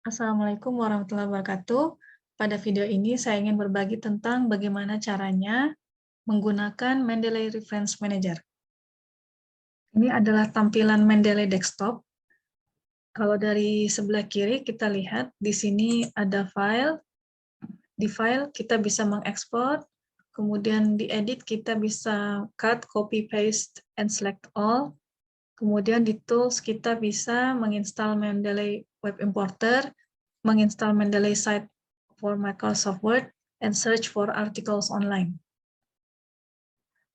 Assalamualaikum warahmatullahi wabarakatuh. Pada video ini saya ingin berbagi tentang bagaimana caranya menggunakan Mendeley Reference Manager. Ini adalah tampilan Mendeley Desktop. Kalau dari sebelah kiri kita lihat di sini ada file. Di file kita bisa mengekspor, kemudian di edit kita bisa cut, copy, paste, and select all. Kemudian di tools kita bisa menginstal Mendeley Web Importer, menginstal Mendeley Site for Microsoft Word, and search for articles online.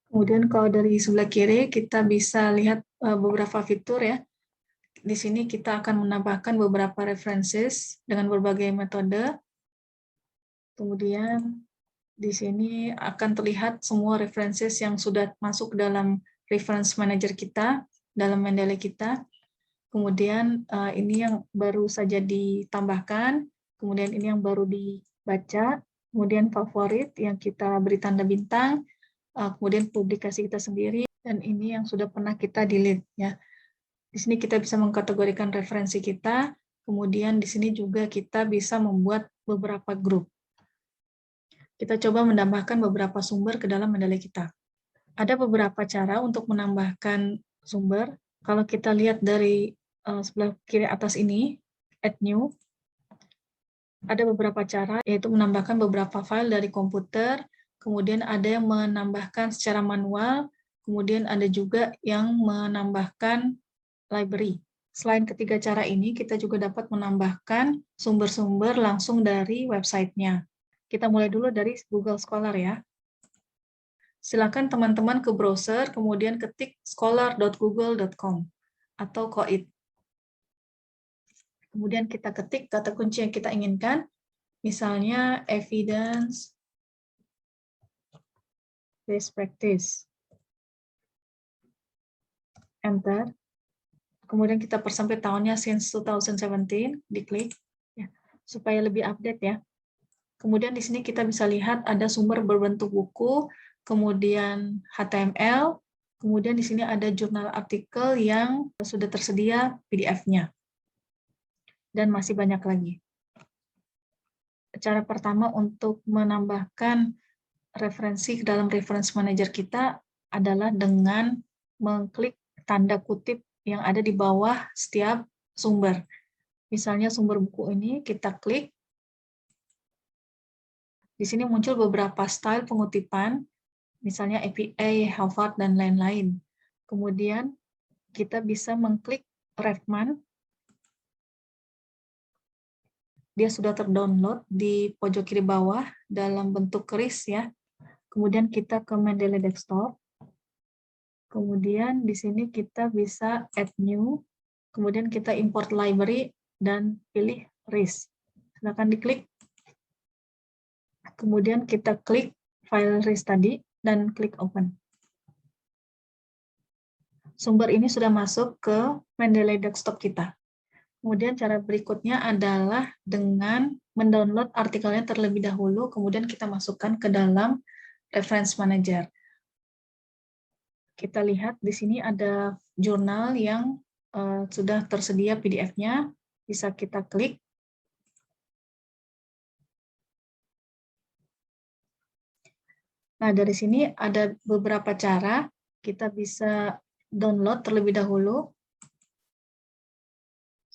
Kemudian kalau dari sebelah kiri kita bisa lihat beberapa fitur ya. Di sini kita akan menambahkan beberapa references dengan berbagai metode. Kemudian di sini akan terlihat semua references yang sudah masuk dalam reference manager kita, dalam Mendeley kita. Kemudian ini yang baru saja ditambahkan, kemudian ini yang baru dibaca, kemudian favorit yang kita beri tanda bintang, kemudian publikasi kita sendiri, dan ini yang sudah pernah kita delete ya. Di sini kita bisa mengkategorikan referensi kita, kemudian di sini juga kita bisa membuat beberapa grup. Kita coba menambahkan beberapa sumber ke dalam Mendeley kita. Ada beberapa cara untuk menambahkan sumber. Kalau kita lihat dari sebelah kiri atas ini, add new, ada beberapa cara, yaitu menambahkan beberapa file dari komputer, kemudian ada yang menambahkan secara manual, kemudian ada juga yang menambahkan library. Selain ketiga cara ini, kita juga dapat menambahkan sumber-sumber langsung dari websitenya. Kita mulai dulu dari Google Scholar ya. Silakan teman-teman ke browser, kemudian ketik scholar.google.com atau Qoid. Kemudian kita ketik kata kunci yang kita inginkan, misalnya evidence-based practice. Enter. Kemudian kita persempit tahunnya since 2017, diklik ya, supaya lebih update ya. Kemudian di sini kita bisa lihat ada sumber berbentuk buku, kemudian HTML, kemudian di sini ada jurnal artikel yang sudah tersedia PDF-nya. Dan masih banyak lagi. Cara pertama untuk menambahkan referensi ke dalam reference manager kita adalah dengan mengklik tanda kutip yang ada di bawah setiap sumber. Misalnya sumber buku ini kita klik. Di sini muncul beberapa style pengutipan, misalnya APA, Harvard, dan lain-lain. Kemudian kita bisa mengklik Refman. Dia sudah terdownload di pojok kiri bawah dalam bentuk keris ya. Kemudian kita ke Mendeley Desktop. Kemudian di sini kita bisa add new. Kemudian kita import library dan pilih RIS. Silakan diklik. Kemudian kita klik file RIS tadi dan klik open. Sumber ini sudah masuk ke Mendeley Desktop kita. Kemudian cara berikutnya adalah dengan mendownload artikelnya terlebih dahulu, kemudian kita masukkan ke dalam Reference Manager. Kita lihat di sini ada jurnal yang sudah tersedia PDF-nya, bisa kita klik. Nah, dari sini ada beberapa cara, kita bisa download terlebih dahulu.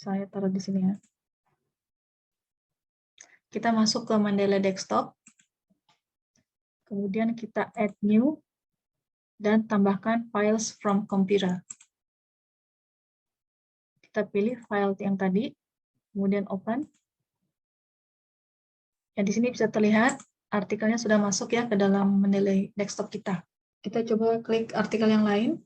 Saya taruh di sini ya. Kita masuk ke Mendeley Desktop, kemudian kita add new, dan tambahkan files from computer. Kita pilih file yang tadi, kemudian open. Ya, di sini bisa terlihat artikelnya sudah masuk ya ke dalam Mendeley Desktop kita. Kita coba klik artikel yang lain.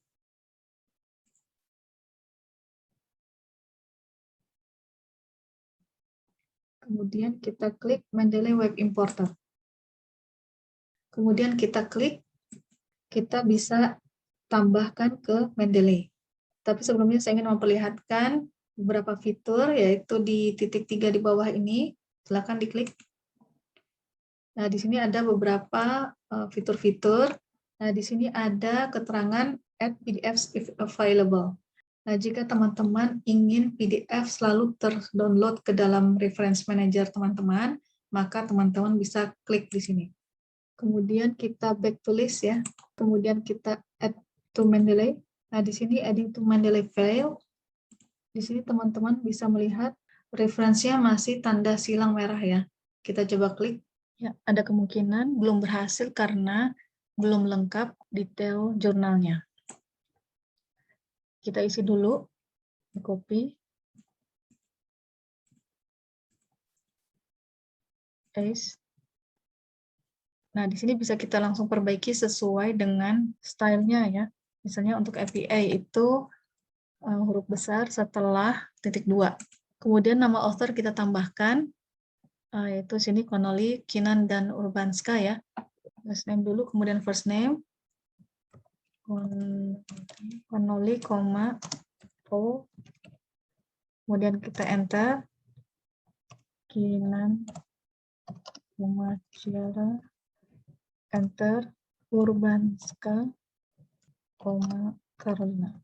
Kemudian kita klik Mendeley Web Importer. Kemudian kita klik, kita bisa tambahkan ke Mendeley. Tapi sebelumnya saya ingin memperlihatkan beberapa fitur, yaitu di titik 3 di bawah ini. Silakan diklik. Nah, di sini ada beberapa fitur-fitur. Nah, di sini ada keterangan add PDFs if available. Nah, jika teman-teman ingin PDF selalu terdownload ke dalam Reference Manager teman-teman, maka teman-teman bisa klik di sini. Kemudian kita back to list ya. Kemudian kita add to Mendeley. Nah, di sini adding to Mendeley file. Di sini teman-teman bisa melihat referensinya masih tanda silang merah ya. Kita coba klik. Ya, ada kemungkinan belum berhasil karena belum lengkap detail jurnalnya. Kita isi dulu, copy, paste. Nah, di sini bisa kita langsung perbaiki sesuai dengan stylenya ya. Misalnya untuk APA itu huruf besar setelah titik 2. Kemudian nama author kita tambahkan, yaitu sini Connolly, Keenan, dan Urbanska ya. Last name dulu, kemudian first name, Connolly, O, kemudian kita enter, Keenan, Ciara, enter, Urbanska, Carolina.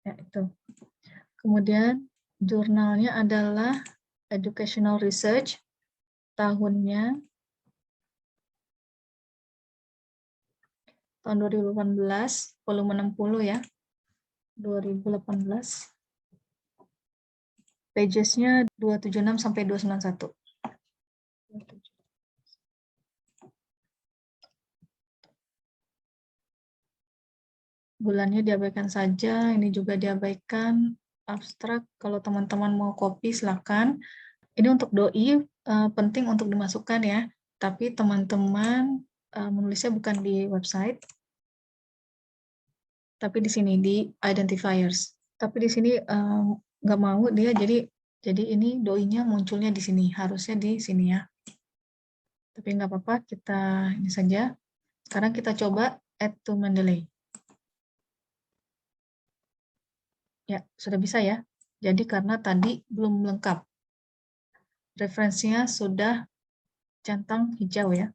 Ya, itu. Kemudian jurnalnya adalah Educational Research, tahunnya tahun 2018, volume 60 ya, 2018. Pages-nya 276 sampai 291. Bulannya diabaikan saja, ini juga diabaikan. Abstrak, kalau teman-teman mau copy silakan. Ini untuk doi penting untuk dimasukkan ya, tapi teman-teman menulisnya bukan di website, tapi di sini di identifiers. Tapi di sini nggak mau dia, jadi ini doi-nya munculnya di sini, harusnya di sini ya. Tapi nggak apa-apa, kita ini saja. Sekarang kita coba add to Mendeley. Ya, sudah bisa ya. Jadi karena tadi belum lengkap. Referensinya sudah centang hijau ya.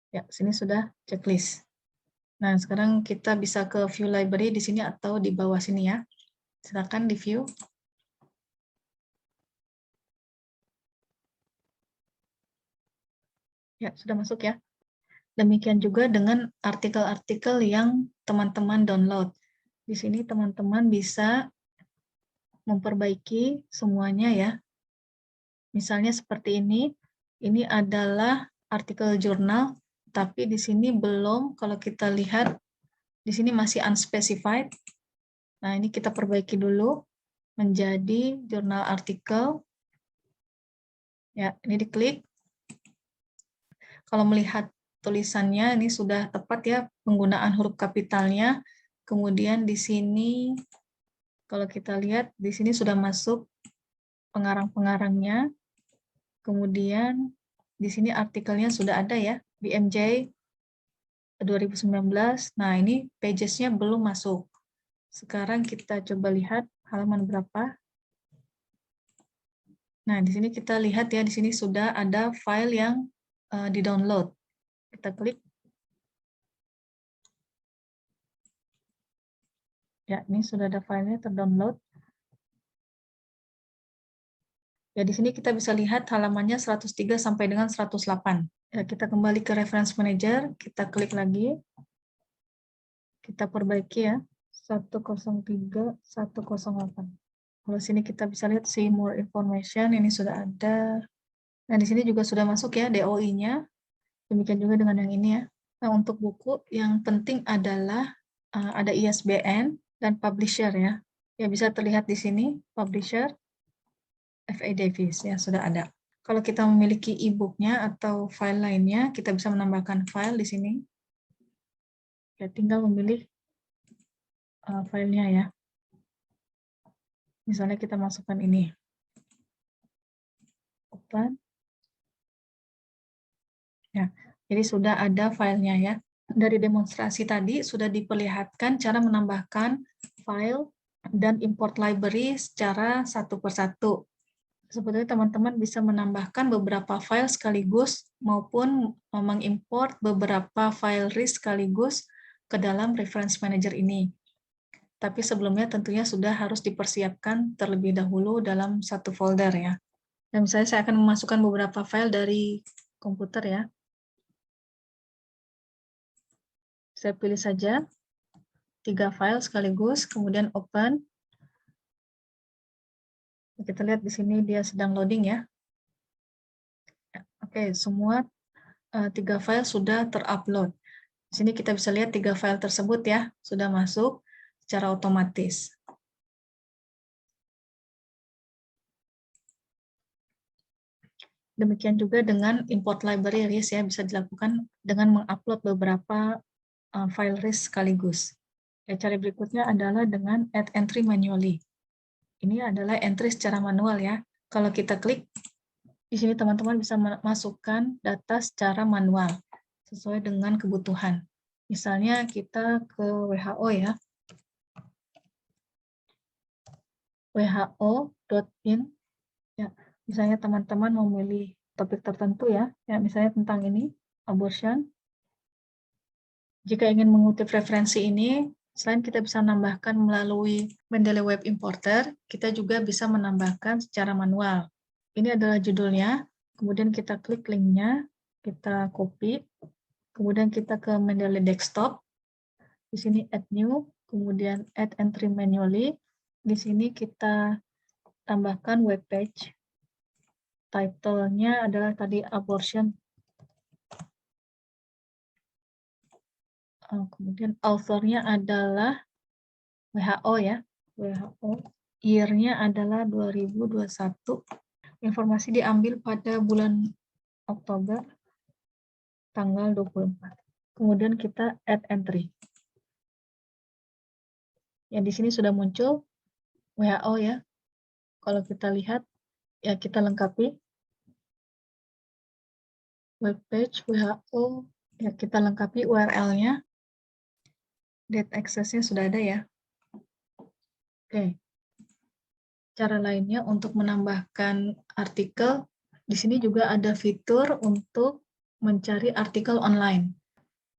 Ya, sini sudah checklist. Nah, sekarang kita bisa ke view library di sini atau di bawah sini ya. Silakan di view. Ya, sudah masuk ya. Demikian juga dengan artikel-artikel yang teman-teman download. Di sini teman-teman bisa memperbaiki semuanya ya. Misalnya seperti ini adalah artikel jurnal, tapi di sini belum, kalau kita lihat, di sini masih unspecified. Nah, ini kita perbaiki dulu menjadi jurnal artikel. Ya, ini diklik. Kalau melihat tulisannya, ini sudah tepat ya, penggunaan huruf kapitalnya. Kemudian di sini, kalau kita lihat, di sini sudah masuk pengarang-pengarangnya. Kemudian di sini artikelnya sudah ada ya, BMJ 2019. Nah, ini pages-nya belum masuk. Sekarang kita coba lihat halaman berapa. Nah, di sini kita lihat ya, di sini sudah ada file yang di-download. Kita klik. Ya, ini sudah ada filenya terdownload. Ya, di sini kita bisa lihat halamannya 103 sampai dengan 108. Ya, kita kembali ke Reference Manager, kita klik lagi. Kita perbaiki ya, 103, 108. Kalau sini kita bisa lihat see more information, ini sudah ada. Nah, di sini juga sudah masuk ya DOI-nya. Demikian juga dengan yang ini ya. Nah, untuk buku yang penting adalah ada ISBN dan publisher ya. Ya, bisa terlihat di sini publisher F.A. Davis ya, sudah ada. Kalau kita memiliki e-booknya atau file lainnya, kita bisa menambahkan file di sini. Ya, tinggal memilih filenya ya. Misalnya kita masukkan ini. Open. Ya, jadi sudah ada filenya ya. Dari demonstrasi tadi sudah diperlihatkan cara menambahkan file dan import library secara satu persatu. Sebetulnya teman-teman bisa menambahkan beberapa file sekaligus maupun mengimport beberapa file RIS sekaligus ke dalam Reference Manager ini. Tapi sebelumnya tentunya sudah harus dipersiapkan terlebih dahulu dalam satu folder ya. Dan misalnya saya akan memasukkan beberapa file dari komputer ya. Saya pilih saja 3 file sekaligus, kemudian open. Kita lihat di sini dia sedang loading ya. Oke, semua 3 file sudah terupload. Di sini kita bisa lihat 3 file tersebut ya, sudah masuk secara otomatis. Demikian juga dengan import library RIS ya, bisa dilakukan dengan mengupload beberapa file RIS sekaligus. Cara berikutnya adalah dengan add entry manually. Ini adalah entry secara manual ya. Kalau kita klik, di sini teman-teman bisa masukkan data secara manual, sesuai dengan kebutuhan. Misalnya kita ke WHO ya. WHO.in ya, misalnya teman-teman memilih topik tertentu ya, misalnya tentang ini, abortion. Jika ingin mengutip referensi ini, selain kita bisa menambahkan melalui Mendeley Web Importer, kita juga bisa menambahkan secara manual. Ini adalah judulnya, kemudian kita klik linknya, kita copy, kemudian kita ke Mendeley Desktop, di sini add new, kemudian add entry manually, di sini kita tambahkan web page. Title-nya adalah tadi abortion. Kemudian author-nya adalah WHO ya. WHO. Year-nya adalah 2021. Informasi diambil pada bulan Oktober tanggal 24. Kemudian kita add entry. Ya, di sini sudah muncul WHO ya. Kalau kita lihat, ya kita lengkapi. Webpage WHO, ya kita lengkapi URL-nya. Date access-nya sudah ada ya. Oke. Cara lainnya untuk menambahkan artikel, di sini juga ada fitur untuk mencari artikel online.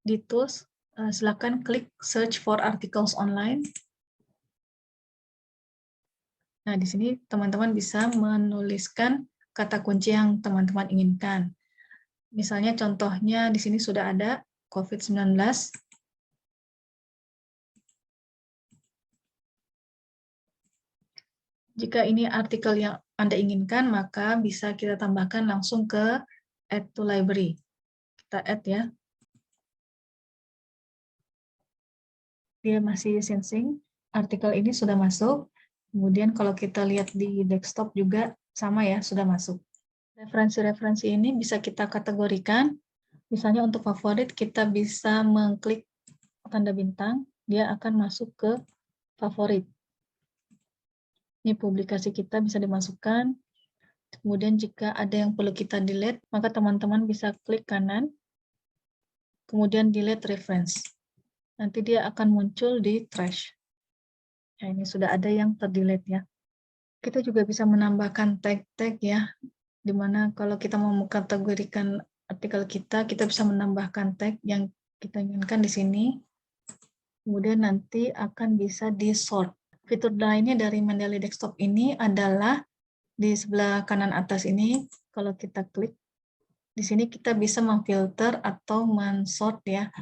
Di tools, silakan klik search for articles online. Nah, di sini teman-teman bisa menuliskan kata kunci yang teman-teman inginkan. Misalnya contohnya di sini sudah ada COVID-19. Jika ini artikel yang Anda inginkan, maka bisa kita tambahkan langsung ke add to library. Kita add ya. Dia masih sensing, artikel ini sudah masuk. Kemudian kalau kita lihat di desktop juga sama ya, sudah masuk. Referensi-referensi ini bisa kita kategorikan. Misalnya untuk favorit, kita bisa mengklik tanda bintang, dia akan masuk ke favorit. Ini publikasi kita bisa dimasukkan. Kemudian jika ada yang perlu kita delete, maka teman-teman bisa klik kanan, kemudian delete reference. Nanti dia akan muncul di trash. Ya, ini sudah ada yang terdelete ya. Kita juga bisa menambahkan tag-tag ya, di mana kalau kita mau mengkategorikan artikel kita bisa menambahkan tag yang kita inginkan di sini. Kemudian nanti akan bisa di-sort. Fitur lainnya dari Mendeley Desktop ini adalah di sebelah kanan atas ini, kalau kita klik, di sini kita bisa memfilter atau men-sort ya,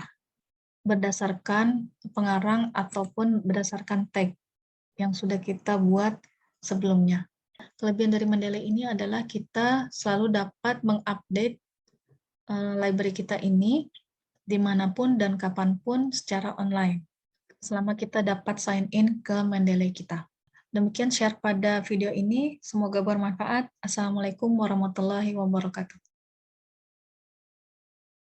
berdasarkan pengarang ataupun berdasarkan tag yang sudah kita buat sebelumnya. Kelebihan dari Mendeley ini adalah kita selalu dapat mengupdate library kita ini dimanapun dan kapanpun secara online, selama kita dapat sign in ke Mendeley kita. Demikian share pada video ini, semoga bermanfaat. Assalamualaikum warahmatullahi wabarakatuh.